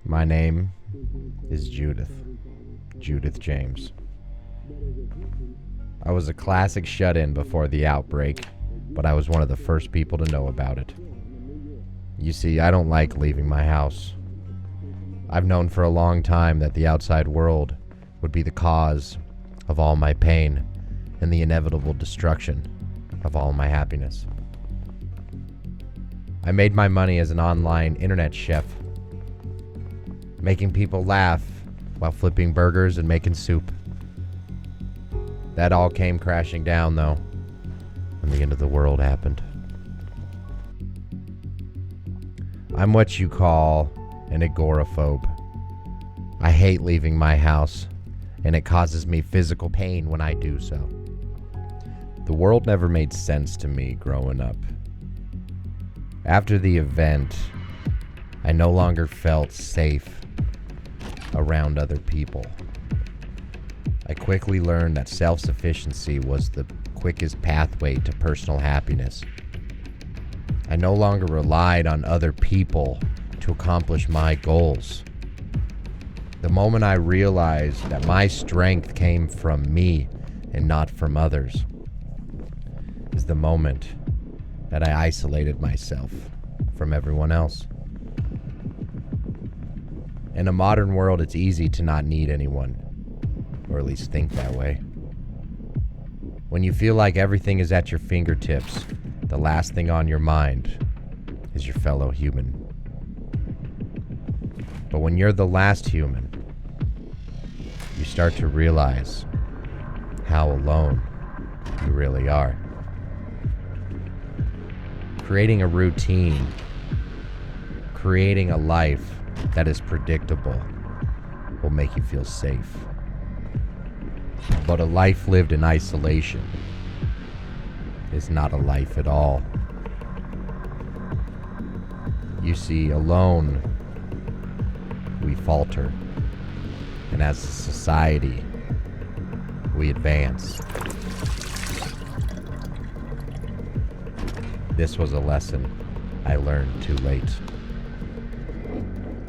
My name is Judith James. I was a classic shut-in before the outbreak, but I was one of the first people to know about it. You see, I don't like leaving my house. I've known for a long time that the outside world would be the cause of all my pain and the inevitable destruction of all my happiness. I made my money as an online internet chef, making people laugh while flipping burgers and making soup. That all came crashing down, though, when the end of the world happened. I'm what you call an agoraphobe. I hate leaving my house, and it causes me physical pain when I do so. The world never made sense to me growing up. After the event, I no longer felt safe around other people. I quickly learned that self-sufficiency was the quickest pathway to personal happiness. I no longer relied on other people to accomplish my goals. The moment I realized that my strength came from me and not from others is the moment that I isolated myself from everyone else. In a modern world, it's easy to not need anyone, or at least think that way. When you feel like everything is at your fingertips, the last thing on your mind is your fellow human. But when you're the last human, you start to realize how alone you really are. Creating a routine, creating a life that is predictable will make you feel safe. But a life lived in isolation is not a life at all. You see, alone, we falter, and as a society, we advance. This was a lesson I learned too late,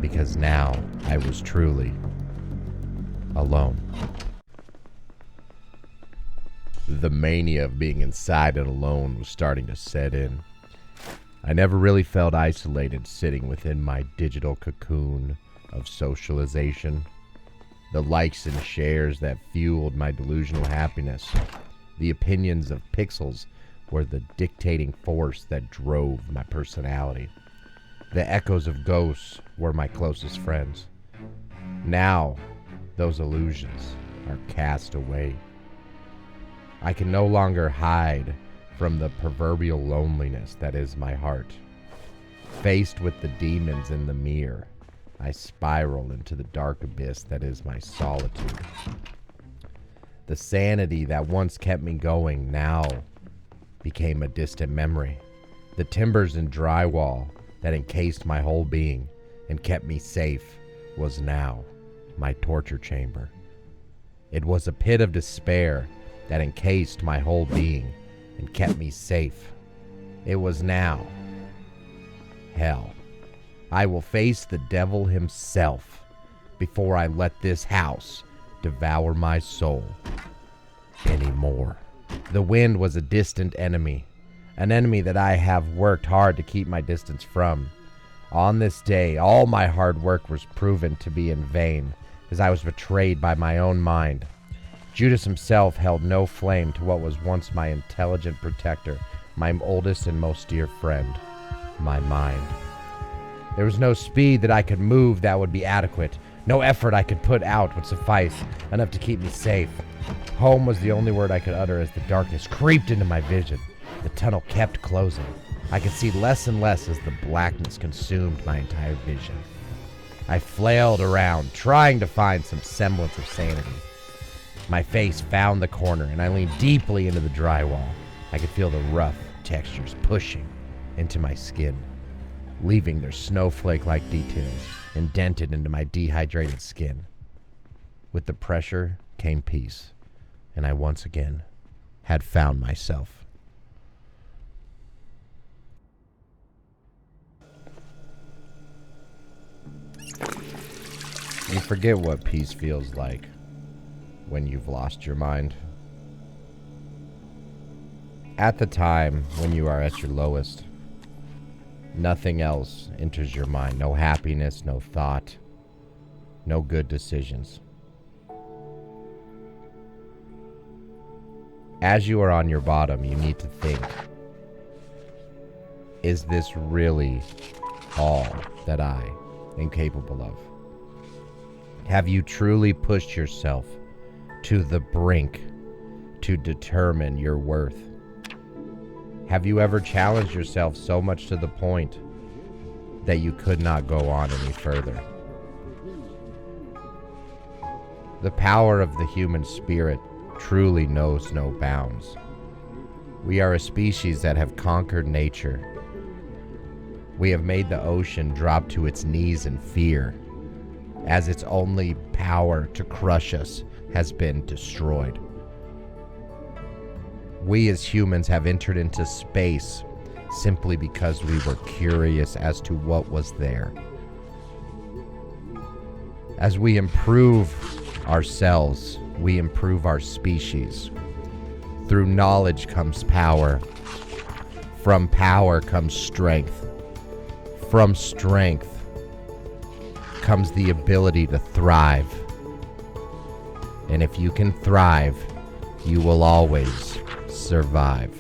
because now I was truly alone. The mania of being inside and alone was starting to set in. I never really felt isolated sitting within my digital cocoon of socialization. The likes and shares that fueled my delusional happiness. The opinions of pixels were the dictating force that drove my personality. The echoes of ghosts were my closest friends. Now, those illusions are cast away. I can no longer hide from the proverbial loneliness that is my heart. Faced with the demons in the mirror, I spiral into the dark abyss that is my solitude. The sanity that once kept me going now became a distant memory. The timbers and drywall that encased my whole being and kept me safe was now my torture chamber. It was a pit of despair that encased my whole being and kept me safe. It was now hell. I will face the devil himself before I let this house devour my soul anymore. The wind was a distant enemy, an enemy that I have worked hard to keep my distance from. On this day, all my hard work was proven to be in vain, as I was betrayed by my own mind. Judas himself held no flame to what was once my intelligent protector, my oldest and most dear friend, my mind. There was no speed that I could move that would be adequate. No effort I could put out would suffice enough to keep me safe. Home was the only word I could utter as the darkness creeped into my vision. The tunnel kept closing. I could see less and less as the blackness consumed my entire vision. I flailed around, trying to find some semblance of sanity. My face found the corner, and I leaned deeply into the drywall. I could feel the rough textures pushing into my skin, leaving their snowflake-like details indented into my dehydrated skin. With the pressure came peace, and I once again had found myself. You forget what peace feels like when you've lost your mind. At the time when you are at your lowest, nothing else enters your mind. No happiness, no thought, no good decisions. As you are on your bottom, you need to think, is this really all that I am capable of? Have you truly pushed yourself to the brink to determine your worth? Have you ever challenged yourself so much to the point that you could not go on any further? The power of the human spirit truly knows no bounds. We are a species that have conquered nature. We have made the ocean drop to its knees in fear, as its only power to crush us has been destroyed. We as humans have entered into space simply because we were curious as to what was there. As we improve ourselves, we improve our species. Through knowledge comes power. From power comes strength. From strength comes the ability to thrive. And if you can thrive, you will always survive.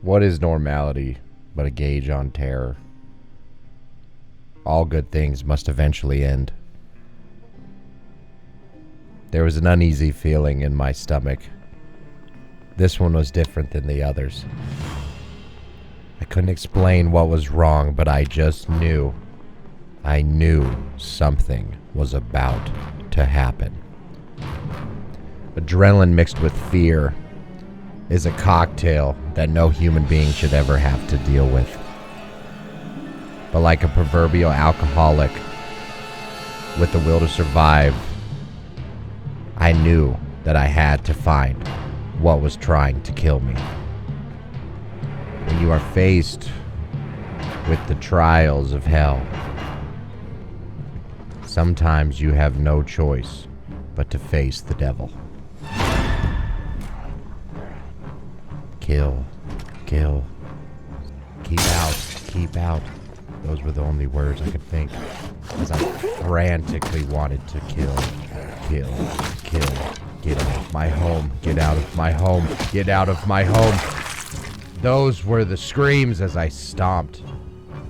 What is normality but a gauge on terror? All good things must eventually end. There was an uneasy feeling in my stomach. This one was different than the others. I couldn't explain what was wrong, but I just knew. I knew something was about to happen. Adrenaline mixed with fear is a cocktail that no human being should ever have to deal with. But like a proverbial alcoholic with the will to survive, I knew that I had to find what was trying to kill me. When you are faced with the trials of hell, sometimes you have no choice but to face the devil. Kill, kill, keep out. Those were the only words I could think, as I frantically wanted to kill. Get out of my home, get out of my home, get out of my home. Those were the screams as I stomped.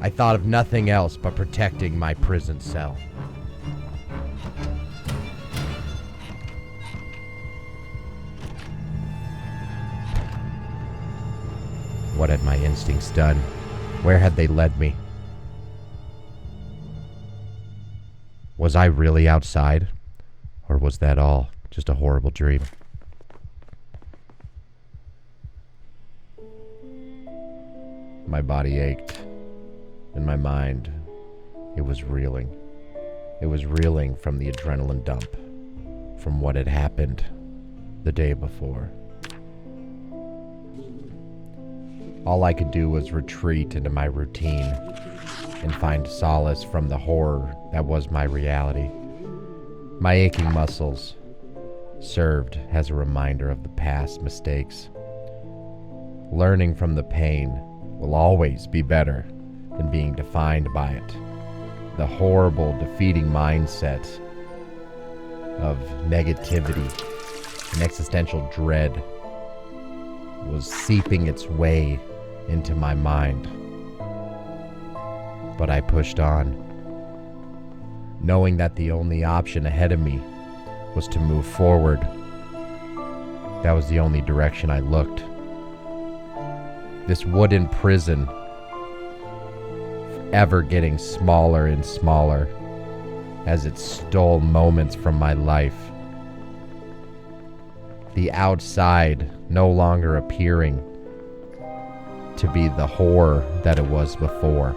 I thought of nothing else but protecting my prison cell. What had my instincts done? Where had they led me? Was I really outside? Or was that all just a horrible dream? My body ached, and my mind, it was reeling. It was reeling from the adrenaline dump, from what had happened the day before. All I could do was retreat into my routine and find solace from the horror that was my reality. My aching muscles, served as a reminder of the past mistakes. Learning from the pain will always be better than being defined by it. The horrible, defeating mindset of negativity and existential dread was seeping its way into my mind. But I pushed on, knowing that the only option ahead of me was to move forward. That was the only direction I looked. This wooden prison, ever getting smaller and smaller as it stole moments from my life. The outside no longer appearing to be the horror that it was before.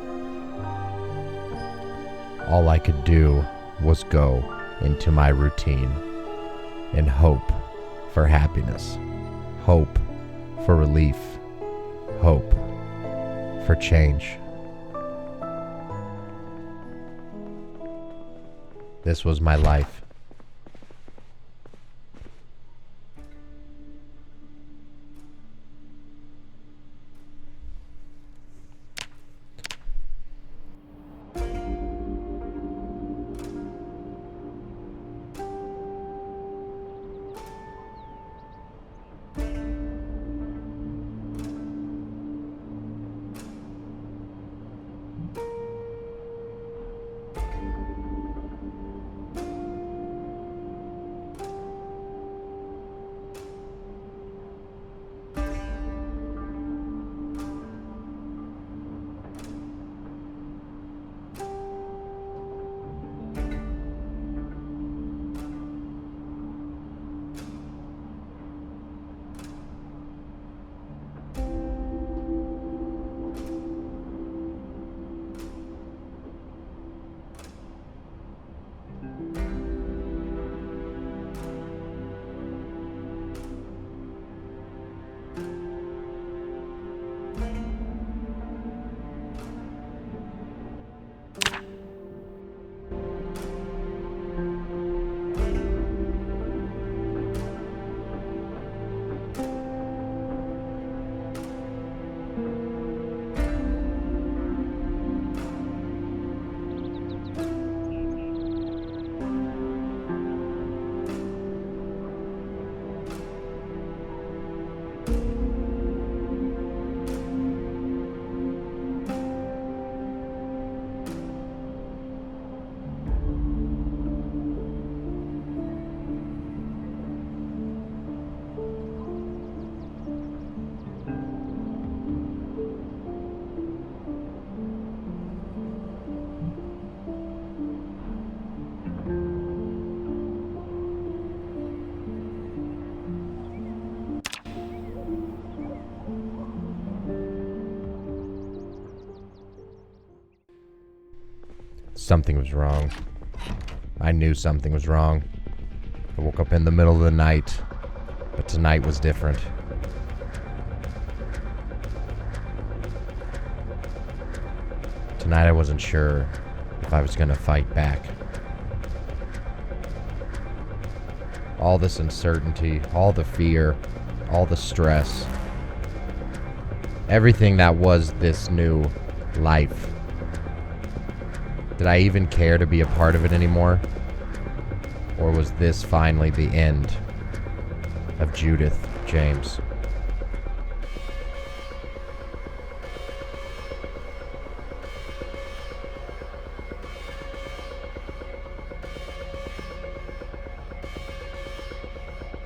All I could do was go into my routine and hope for happiness, hope for relief, hope for change. This was my life. Something was wrong. I knew something was wrong. I woke up in the middle of the night, but tonight was different. Tonight I wasn't sure if I was gonna fight back. All this uncertainty, all the fear, all the stress, everything that was this new life. Did I even care to be a part of it anymore? Or was this finally the end of Judith James?